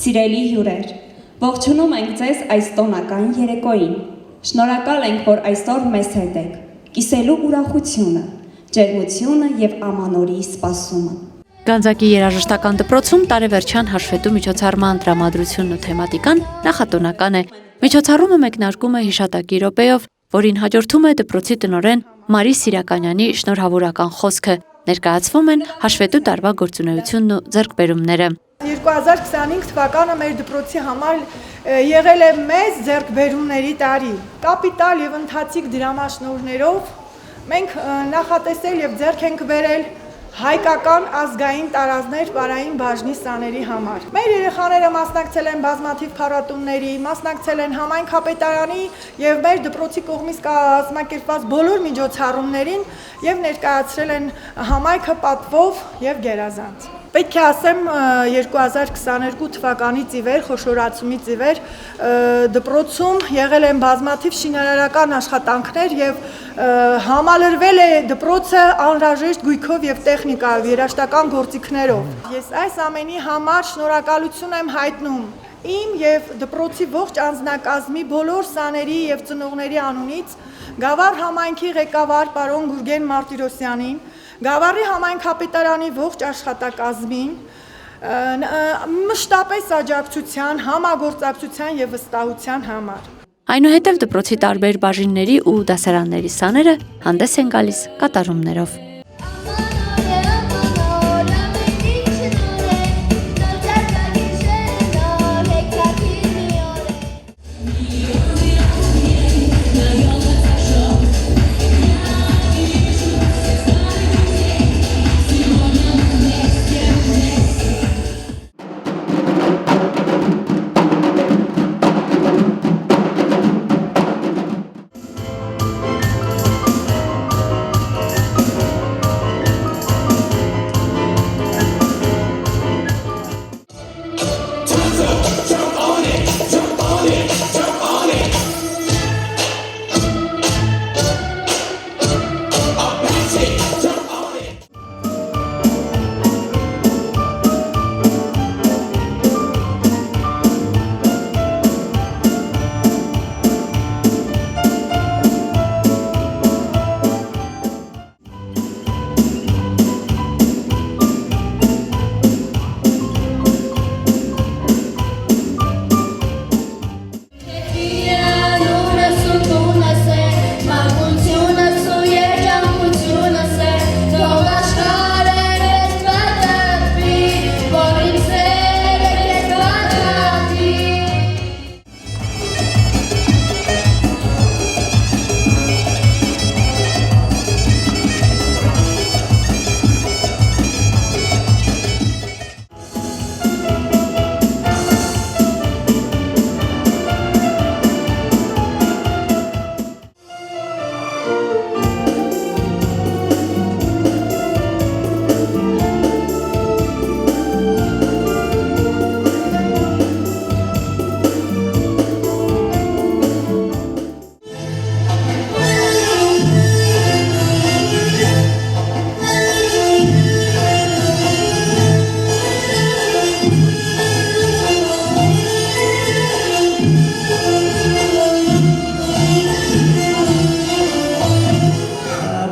Սիրելի հյուրեր, ողջունում ենք ձեզ այս տոնական երեկոյին։ Շնորհակալ ենք, որ այսօր մեզ հետ եք, կիսելու ուրախությունը, ջերմությունը եւ ամանորի սպասումը։ Գանձակի երաժշտական դպրոցում տարեվերջյան հաշվետու միջոցառման տրամադրությունն ու թեմատիկան նախատոնական է։ Միջոցառումը մեկնարկում է հիշատակի րոպեով, որին հաջորդում է դպրոցի տնօրեն Մարի Սիրականյանի շնորհավորական խոսքը, ներկայացվում են հաշվետու տարվա գործունեությունն ու ձեռքբերումները։ 2025 թվականը մեր դպրոցի համար եղել է մեծ ձեռքբերումների տարի։ Կապիտալ եւ ընթացիկ դրամաշնորհներով մենք նախատեսել եւ ձեռք ենք բերել հայկական ազգային տարազներ պարային բաժնի սաների համար։ Մեր երեխաները մասնակցել են բազմաթիվ փառատոների, մասնակցել են համայնքապետարանի եւ մեր դպրոցի կողմից կազմակերպված բոլոր միջոցառումներին եւ ներկայացրել են համայնքը պատվով եւ գերազանց։ Պետք է ասեմ 2022 թվականից ի վեր, խոշորացումից ի վեր դպրոցում եղել են բազմաթիվ շինարարական աշխատանքներ եւ համալրվել է դպրոցը անհրաժեշտ գույքով եւ տեխնիկայով, երաժշտական գործիքներով։ Ես այս ամենի համար շնորհակալություն եմ հայտնում իմ եւ դպրոցի ողջ անձնակազմի բոլոր սաների եւ ծնողների անունից, Գավառ համայնքի ղեկավար պարոն Գուրգեն Մարտիրոսյանին, Գավառի համայնքապետարանի ողջ աշխատակազմին, մշտապես աջակցության, համագործակցության եւ վստահության համար։ Այնուհետև դպրոցի տարբեր բաժինների ու դասարանների սաները հանդես են գալիս կատարումներով։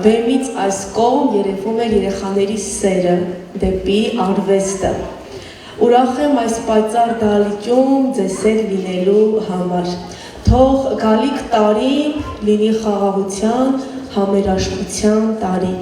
Բեմից այս կողմ երևում է երեխաների սերը դեպի արվեստը։ Ուրախ եմ այս պայծառ դահլիճում ձեզ հետ լինելու համար։ Թող գալիք տարի լինի խաղաղության, համերաշխության տարի։